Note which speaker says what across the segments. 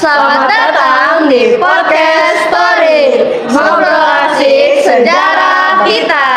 Speaker 1: Selamat datang di Podcast Story, ngobrol asik sejarah kita.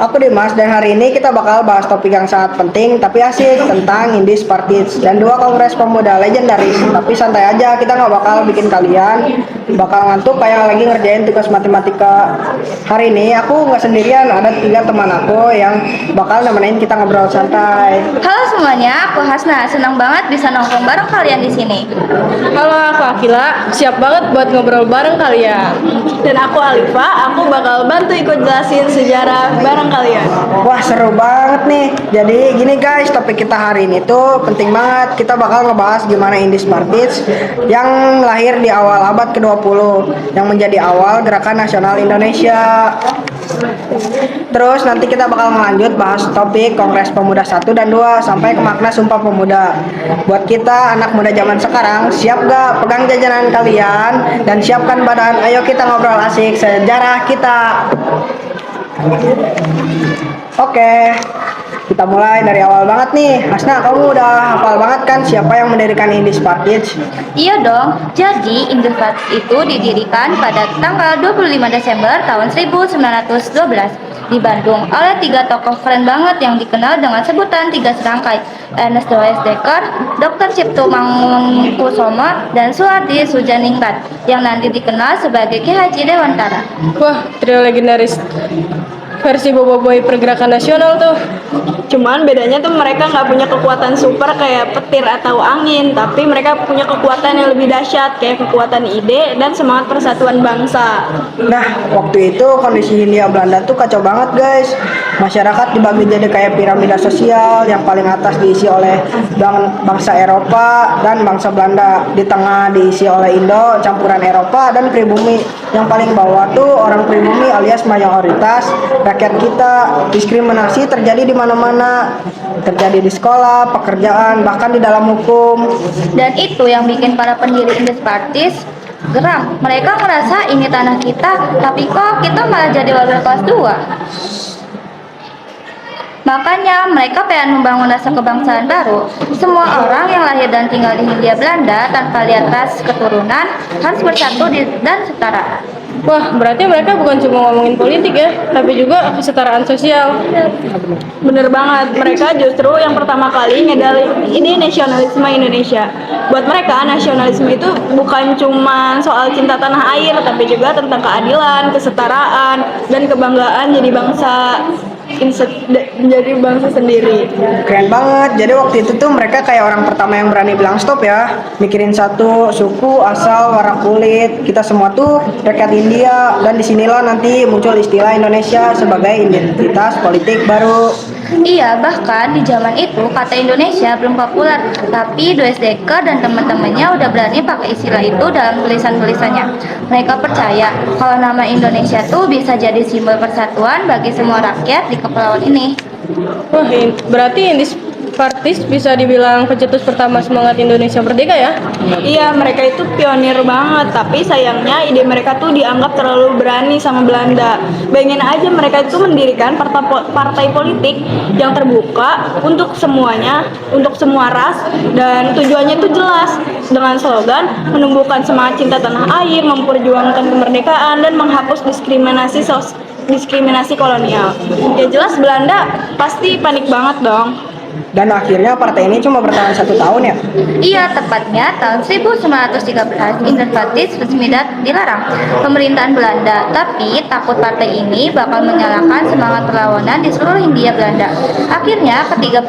Speaker 2: Aku Dimas dan hari ini kita bakal bahas topik yang sangat penting tapi asik tentang Indies Parties dan dua kongres pemuda legendaris. Tapi santai aja, kita nggak bakal bikin kalian bakal ngantuk kayak lagi ngerjain tugas matematika. Hari ini aku nggak sendirian, ada 3 teman aku yang bakal nemenin kita ngobrol santai.
Speaker 1: Halo semuanya, aku Hasna. Senang banget bisa nongkrong bareng kalian di sini.
Speaker 3: Halo, aku Akila, siap banget buat ngobrol bareng kalian.
Speaker 4: Dan aku Alifa, aku bakal bantu ikut jelasin sejarah bareng kalian.
Speaker 2: Wah, seru banget nih. Jadi gini guys, topik kita hari ini tuh penting banget. Kita bakal ngebahas gimana Indies Parties yang lahir di awal abad ke-20 yang menjadi awal gerakan nasional Indonesia. Terus nanti kita bakal ngelanjut bahas topik Kongres Pemuda 1 dan 2 sampai ke makna Sumpah Pemuda. Buat kita anak muda zaman sekarang, siap gak pegang jajanan kalian dan siapkan badan, ayo kita ngobrol asik sejarah kita. Oke, kita mulai dari awal banget nih. Hasna, kamu udah hafal banget kan siapa yang mendirikan Indies Parties?
Speaker 1: Iya dong, jadi Indies Parties itu didirikan pada tanggal 25 Desember tahun 1912 di Bandung oleh 3 tokoh keren banget yang dikenal dengan sebutan 3 serangkai, Ernest Dwyer, Dr. Cipto Mangunkusumo, dan Suhardi Sudjaningrat yang nanti dikenal sebagai Ki Haji Dewantara.
Speaker 3: Wah, trio legendaris versi Boboiboy pergerakan nasional tuh.
Speaker 4: Cuman bedanya tuh mereka nggak punya kekuatan super kayak petir atau angin, tapi mereka punya kekuatan yang lebih dahsyat kayak kekuatan ide dan semangat persatuan bangsa.
Speaker 2: Nah, waktu itu kondisi Hindia Belanda tuh kacau banget guys. Masyarakat dibagi jadi kayak piramida sosial, yang paling atas diisi oleh bangsa Eropa dan bangsa Belanda. Di tengah diisi oleh Indo, campuran Eropa dan pribumi. Yang paling bawah tuh orang pribumi alias mayoritas rakyat kita. Diskriminasi terjadi di mana-mana, terjadi di sekolah, pekerjaan, bahkan di dalam hukum.
Speaker 1: Dan itu yang bikin para pendiri Indies Parties geram. Mereka merasa ini tanah kita, tapi kok kita malah jadi warga kelas 2. Makanya mereka pengen membangun rasa kebangsaan baru. Semua orang yang lahir dan tinggal di Hindia Belanda tanpa lihat ras keturunan harus bersatu dan setara.
Speaker 3: Wah, berarti mereka bukan cuma ngomongin politik ya, tapi juga kesetaraan sosial.
Speaker 4: Bener banget, mereka justru yang pertama kali ngedalin ide nasionalisme Indonesia. Buat mereka, nasionalisme itu bukan cuma soal cinta tanah air, tapi juga tentang keadilan, kesetaraan, dan kebanggaan jadi bangsa menjadi bangsa sendiri.
Speaker 2: Keren banget. Jadi waktu itu tuh mereka kayak orang pertama yang berani bilang stop ya. Mikirin satu suku, asal, warna kulit. Kita semua tuh rakyat India, dan disinilah nanti muncul istilah Indonesia sebagai identitas politik baru.
Speaker 1: Iya, bahkan di zaman itu kata Indonesia belum populer, tapi Dwyer dan teman-temannya udah berani pakai istilah itu dalam tulisan-tulisannya. Mereka percaya kalau nama Indonesia tuh bisa jadi simbol persatuan bagi semua rakyat di kepulauan ini.
Speaker 3: Wah, berarti Indies Parties bisa dibilang pencetus pertama semangat Indonesia merdeka ya?
Speaker 4: Iya, mereka itu pionir banget, tapi sayangnya ide mereka tuh dianggap terlalu berani sama Belanda. Bayangin aja mereka itu mendirikan partai politik yang terbuka untuk semuanya, untuk semua ras, dan tujuannya itu jelas dengan slogan menumbuhkan semangat cinta tanah air, memperjuangkan kemerdekaan, dan menghapus diskriminasi kolonial. Ya jelas Belanda pasti panik banget dong.
Speaker 2: Dan akhirnya partai ini cuma bertahan 1 tahun ya.
Speaker 1: Iya, tepatnya tahun 1913 Indies Parties resmi dilarang pemerintahan Belanda, tapi takut partai ini bakal menyalakan semangat perlawanan di seluruh Hindia Belanda. Akhirnya ketiga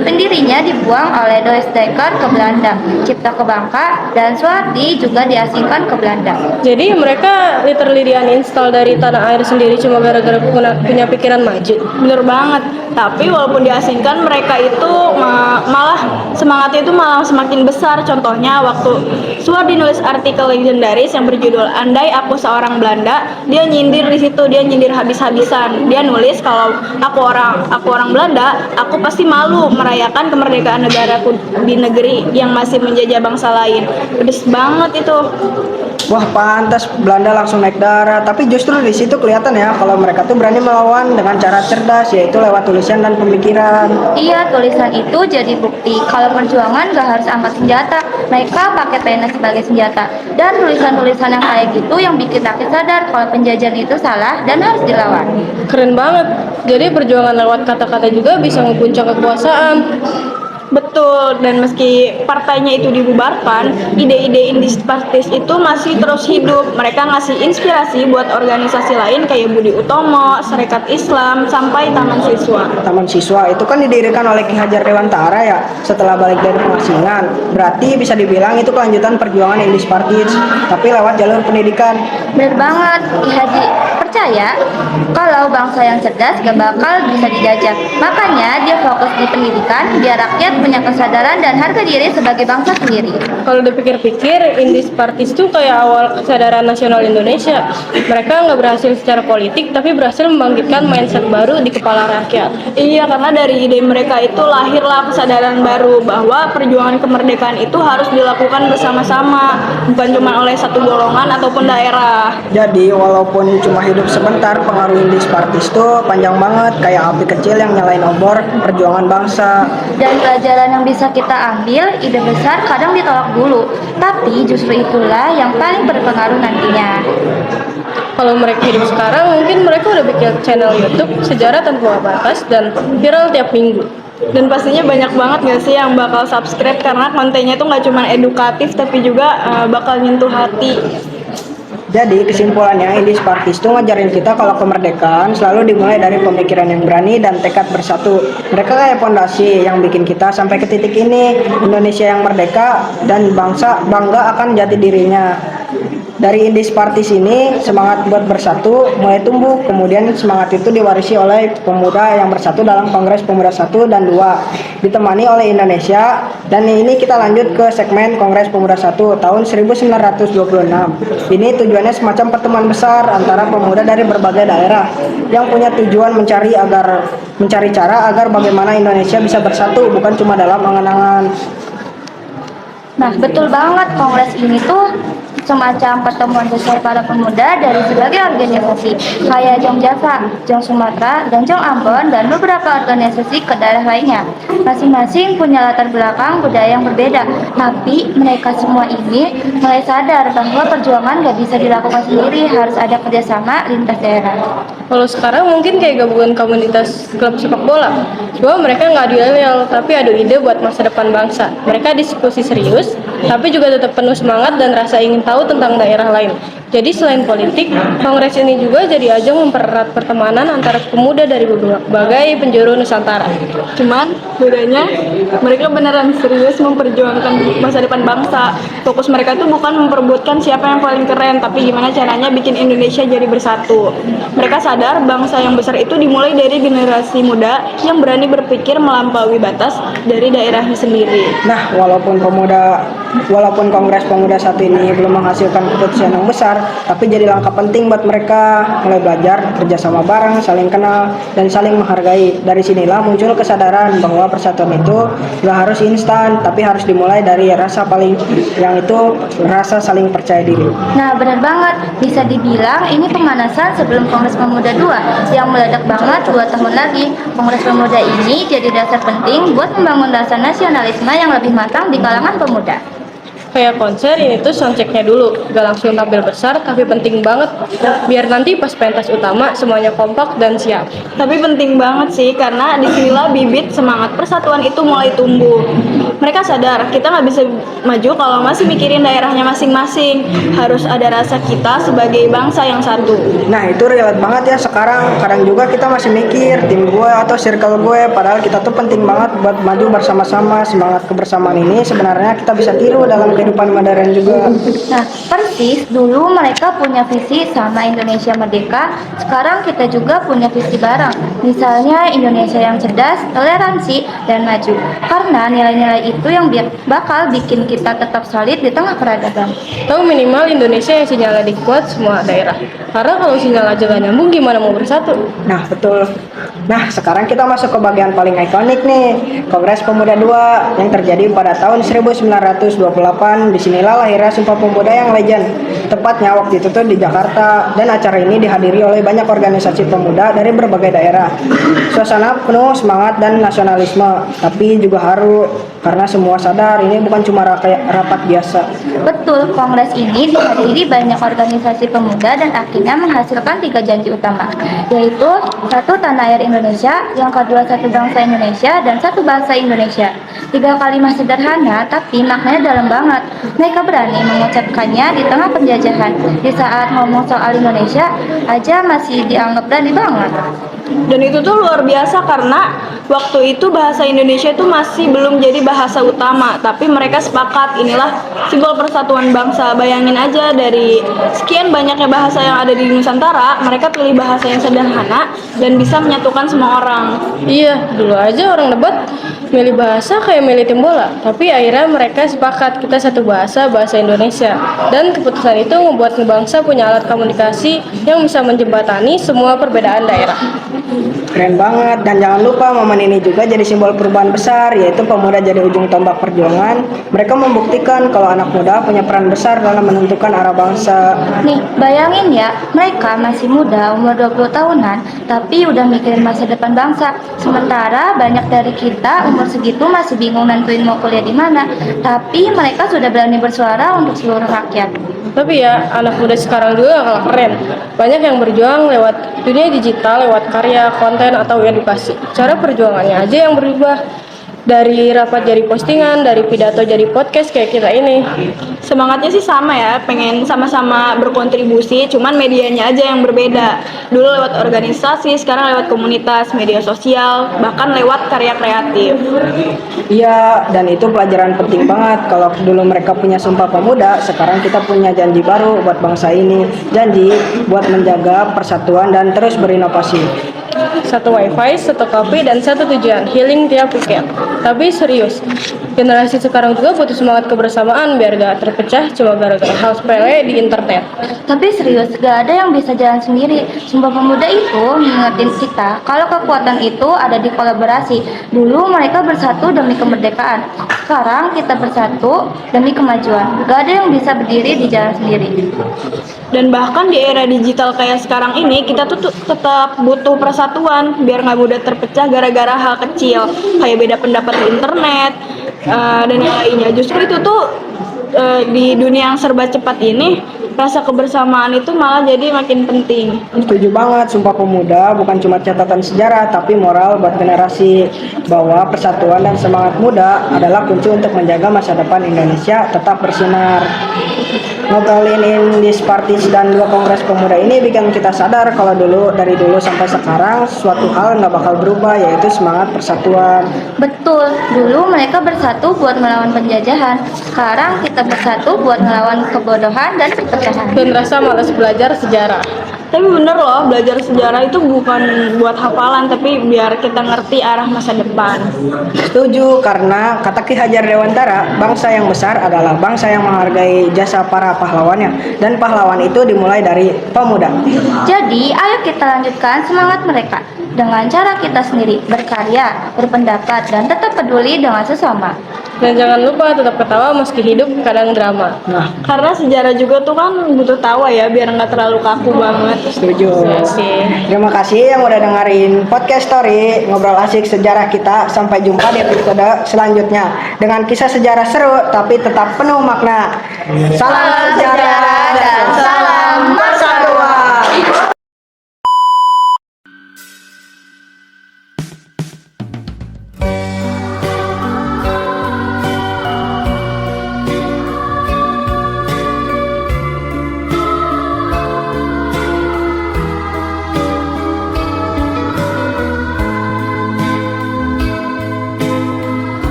Speaker 1: pendirinya dibuang oleh Dwyer ke Belanda, Cipto ke Bangka, dan Suhardi juga diasingkan ke Belanda.
Speaker 3: Jadi mereka literally di-uninstall dari tanah air sendiri cuma gara-gara punya pikiran maju.
Speaker 4: Bener banget, tapi walaupun diasingkan mereka itu malah semangatnya itu malah semakin besar. Contohnya waktu Suhardi nulis artikel legendaris yang berjudul Andai Aku Seorang Belanda, dia nyindir di situ, dia nyindir habis-habisan. Dia nulis kalau aku orang Belanda, aku pasti malu merayakan kemerdekaan negaraku di negeri yang masih menjajah bangsa lain. Pedes banget itu.
Speaker 2: Wah, pantas Belanda langsung naik darah. Tapi justru di situ kelihatan ya kalau mereka tuh berani melawan dengan cara cerdas, yaitu lewat tulisan dan pemikiran.
Speaker 1: Iya, tulisan itu jadi bukti kalau perjuangan gak harus angkat senjata. Mereka pakai pena sebagai senjata. Dan tulisan-tulisan yang kayak gitu yang bikin rakyat sadar kalau penjajahan itu salah dan harus dilawan.
Speaker 3: Keren banget. Jadi perjuangan lewat kata-kata juga bisa mengguncang kekuasaan.
Speaker 4: Betul, dan meski partainya itu dibubarkan, ide-ide indispartis itu masih terus hidup. Mereka ngasih inspirasi buat organisasi lain kayak Budi Utomo, Serikat Islam, sampai Taman Siswa.
Speaker 2: Taman Siswa itu kan didirikan oleh Ki Hajar Dewantara ya setelah balik dari pengasingan. Berarti bisa dibilang itu kelanjutan perjuangan indispartis, tapi lewat jalur pendidikan.
Speaker 1: Bener banget, Ki Haji percaya kalau bangsa yang cerdas gak bakal bisa dijajah. Makanya dia fokus di pendidikan biar rakyat punya kesadaran dan harga diri sebagai bangsa sendiri.
Speaker 3: Kalau dipikir-pikir, Indispartis itu kayak awal kesadaran nasional Indonesia. Mereka nggak berhasil secara politik, tapi berhasil membangkitkan mindset baru di kepala rakyat.
Speaker 4: Iya, karena dari ide mereka itu lahirlah kesadaran baru bahwa perjuangan kemerdekaan itu harus dilakukan bersama-sama, bukan cuma oleh satu golongan ataupun daerah.
Speaker 2: Jadi walaupun cuma hidup sebentar, pengaruh indispartis tuh panjang banget kayak api kecil yang nyalain obor perjuangan bangsa.
Speaker 1: Dan pelajaran yang bisa kita ambil, ide besar kadang ditolak dulu, tapi justru itulah yang paling berpengaruh nantinya.
Speaker 3: Kalau mereka hidup sekarang, mungkin mereka udah bikin channel YouTube Sejarah Tanpa Batas dan viral tiap minggu.
Speaker 4: Dan pastinya banyak banget gak sih yang bakal subscribe karena kontennya tuh nggak cuma edukatif tapi juga bakal nyentuh hati.
Speaker 2: Jadi kesimpulannya indispartis itu ngajarin kita kalau kemerdekaan selalu dimulai dari pemikiran yang berani dan tekad bersatu. Mereka kayak fondasi yang bikin kita sampai ke titik ini. Indonesia yang merdeka dan bangsa bangga akan jati dirinya. Dari indispartis ini semangat buat bersatu mulai tumbuh. Kemudian semangat itu diwarisi oleh pemuda yang bersatu dalam Kongres Pemuda 1 dan 2 ditemani oleh Indonesia. Dan ini kita lanjut ke segmen Kongres Pemuda 1 tahun 1926. Ini tujuannya semacam pertemuan besar antara pemuda dari berbagai daerah yang punya tujuan mencari cara agar bagaimana Indonesia bisa bersatu, bukan cuma dalam angan-angan.
Speaker 1: Nah, betul banget, kongres ini tuh semacam pertemuan besar para pemuda dari sebagai organisasi kayak Jong Java, Jong Sumatera, dan Jong Ambon, dan beberapa organisasi ke daerah lainnya. Masing-masing punya latar belakang budaya yang berbeda, tapi mereka semua ini mulai sadar bahwa perjuangan gak bisa dilakukan sendiri, harus ada kerjasama lintas daerah.
Speaker 3: Kalau sekarang mungkin kayak gabungan komunitas klub sepak bola. Cuma mereka nggak adu yel, tapi adu ide buat masa depan bangsa. Mereka diskusi serius, tapi juga tetap penuh semangat dan rasa ingin tahu tentang daerah lain. Jadi selain politik, kongres ini juga jadi ajang mempererat pertemanan antara pemuda dari berbagai penjuru Nusantara.
Speaker 4: Cuman bedanya mereka beneran serius memperjuangkan masa depan bangsa. Fokus mereka tuh bukan memperebutkan siapa yang paling keren, tapi gimana caranya bikin Indonesia jadi bersatu. Mereka sadar bangsa yang besar itu dimulai dari generasi muda yang berani berpikir melampaui batas dari daerahnya sendiri.
Speaker 2: Nah, walaupun Kongres Pemuda 1 ini belum menghasilkan keputusan yang besar, tapi jadi langkah penting buat mereka mulai belajar kerjasama bareng, saling kenal, dan saling menghargai. Dari sinilah muncul kesadaran bahwa persatuan itu gak harus instan, tapi harus dimulai dari rasa saling percaya diri.
Speaker 1: Nah, benar banget, bisa dibilang ini pemanasan sebelum Kongres Pemuda 2 yang meledak banget 2 tahun lagi. Kongres Pemuda ini jadi dasar penting buat membangun rasa nasionalisme yang lebih matang di kalangan pemuda.
Speaker 3: Kayak konser ini tuh soundchecknya dulu, gak langsung tampil besar, tapi penting banget biar nanti pas pentas utama semuanya kompak dan siap.
Speaker 4: Tapi penting banget sih karena disinilah bibit semangat persatuan itu mulai tumbuh. Mereka sadar kita nggak bisa maju kalau masih mikirin daerahnya masing-masing. Harus ada rasa kita sebagai bangsa yang satu.
Speaker 2: Nah, itu relate banget ya sekarang. Kadang juga kita masih mikir tim gue atau circle gue, padahal kita tuh penting banget buat maju bersama-sama. Semangat kebersamaan ini sebenarnya kita bisa tiru dalam kehidupan modern juga.
Speaker 1: Nah, persis dulu mereka punya visi sama Indonesia merdeka, sekarang kita juga punya visi bareng. Misalnya Indonesia yang cerdas, toleransi, dan maju. Karena nilai-nilai itu yang bakal bikin kita tetap solid di tengah peradaban.
Speaker 3: Atau minimal Indonesia yang sinyalnya dikuat semua daerah. Karena kalau sinyal aja gak nyambung, gimana mau bersatu?
Speaker 2: Nah, betul. Nah, sekarang kita masuk ke bagian paling ikonik nih, Kongres Pemuda II yang terjadi pada tahun 1928. Disinilah lahirnya Sumpah Pemuda yang legend. Tepatnya waktu itu tuh di Jakarta, dan acara ini dihadiri oleh banyak organisasi pemuda dari berbagai daerah. Suasana penuh semangat dan nasionalisme, tapi juga haru karena semua sadar ini bukan cuma rapat biasa.
Speaker 1: Betul, kongres ini dihadiri banyak organisasi pemuda dan akhirnya menghasilkan 3 janji utama, yaitu 1. Tanah air Indonesia, yang kedua 1 bangsa Indonesia, dan 1 bahasa Indonesia. 3 kalimat sederhana tapi maknanya dalam banget. Mereka berani mengucapkannya di tengah penjajahan. Di saat ngomong soal Indonesia aja masih dianggap berani banget.
Speaker 4: Dan itu tuh luar biasa karena waktu itu bahasa Indonesia itu masih belum jadi bahasa utama, tapi mereka sepakat inilah simbol persatuan bangsa. Bayangin aja dari sekian banyaknya bahasa yang ada di Nusantara, mereka pilih bahasa yang sederhana dan bisa menyatukan semua orang.
Speaker 3: Iya, dulu aja orang debat milih bahasa kayak milih tim bola. Tapi akhirnya mereka sepakat kita satu bahasa, bahasa Indonesia. Dan keputusan itu membuat bangsa punya alat komunikasi yang bisa menjembatani semua perbedaan daerah.
Speaker 2: Keren banget, dan jangan lupa momen ini juga jadi simbol perubahan besar, yaitu pemuda jadi ujung tombak perjuangan. Mereka membuktikan kalau anak muda punya peran besar dalam menentukan arah bangsa.
Speaker 1: Nih, bayangin ya, mereka masih muda, umur 20 tahunan, tapi udah mikirin masa depan bangsa. Sementara banyak dari kita umur segitu masih bingung nentuin mau kuliah di mana, tapi mereka sudah berani bersuara untuk seluruh rakyat.
Speaker 3: Tapi ya, anak muda sekarang juga gak kalah keren. Banyak yang berjuang lewat dunia digital, lewat karya, konten, atau edukasi. Cara perjuangannya aja yang berubah. Dari rapat jadi postingan, dari pidato jadi podcast kayak kita ini.
Speaker 4: Semangatnya sih sama ya, pengen sama-sama berkontribusi, cuman medianya aja yang berbeda. Dulu lewat organisasi, sekarang lewat komunitas, media sosial, bahkan lewat karya kreatif.
Speaker 2: Iya, dan itu pelajaran penting banget. Kalau dulu mereka punya Sumpah Pemuda, sekarang kita punya janji baru buat bangsa ini. Janji buat menjaga persatuan dan terus berinovasi.
Speaker 3: 1 wifi, 1 kopi, dan 1 tujuan, healing tiap weekend. Tapi serius, generasi sekarang juga butuh semangat kebersamaan biar gak terpecah cuma gara-gara hal sepele di internet.
Speaker 1: Tapi serius, gak ada yang bisa jalan sendiri. Sumpah Pemuda itu ngingetin kita kalau kekuatan itu ada di kolaborasi. Dulu mereka bersatu demi kemerdekaan, sekarang kita bersatu demi kemajuan. Gak ada yang bisa berdiri di jalan sendiri.
Speaker 4: Dan bahkan di era digital kayak sekarang ini, kita tuh tetap butuh persatuan biar nggak mudah terpecah gara-gara hal kecil kayak beda pendapat di internet dan yang lainnya. Justru itu tuh di dunia yang serba cepat ini, rasa kebersamaan itu malah jadi makin penting.
Speaker 2: Setuju banget, Sumpah Pemuda bukan cuma catatan sejarah, tapi moral buat generasi, bahwa persatuan dan semangat muda adalah kunci untuk menjaga masa depan Indonesia tetap bersinar. Ngobrolin Indis Parties dan 2 Kongres Pemuda ini bikin kita sadar kalau dari dulu sampai sekarang suatu hal nggak bakal berubah, yaitu semangat persatuan.
Speaker 1: Betul, dulu mereka bersatu buat melawan penjajahan. Sekarang kita bersatu buat melawan kebodohan dan perpecahan.
Speaker 3: Dan rasa malas belajar sejarah.
Speaker 4: Tapi bener loh, belajar sejarah itu bukan buat hafalan, tapi biar kita ngerti arah masa depan.
Speaker 2: Setuju, karena kata Ki Hajar Dewantara, bangsa yang besar adalah bangsa yang menghargai jasa para pahlawannya, dan pahlawan itu dimulai dari pemuda.
Speaker 1: Jadi, ayo kita lanjutkan semangat mereka dengan cara kita sendiri, berkarya, berpendapat, dan tetap peduli dengan sesama.
Speaker 3: Dan jangan lupa tetap ketawa meski hidup kadang drama.
Speaker 2: Nah,
Speaker 4: Karena sejarah juga tuh kan butuh tawa ya, biar nggak terlalu kaku banget.
Speaker 2: setuju.
Speaker 3: Iya sih.
Speaker 2: Terima kasih yang udah dengerin podcast story ngobrol asik sejarah kita. Sampai jumpa di episode selanjutnya dengan kisah sejarah seru tapi tetap penuh makna. Salam sejarah.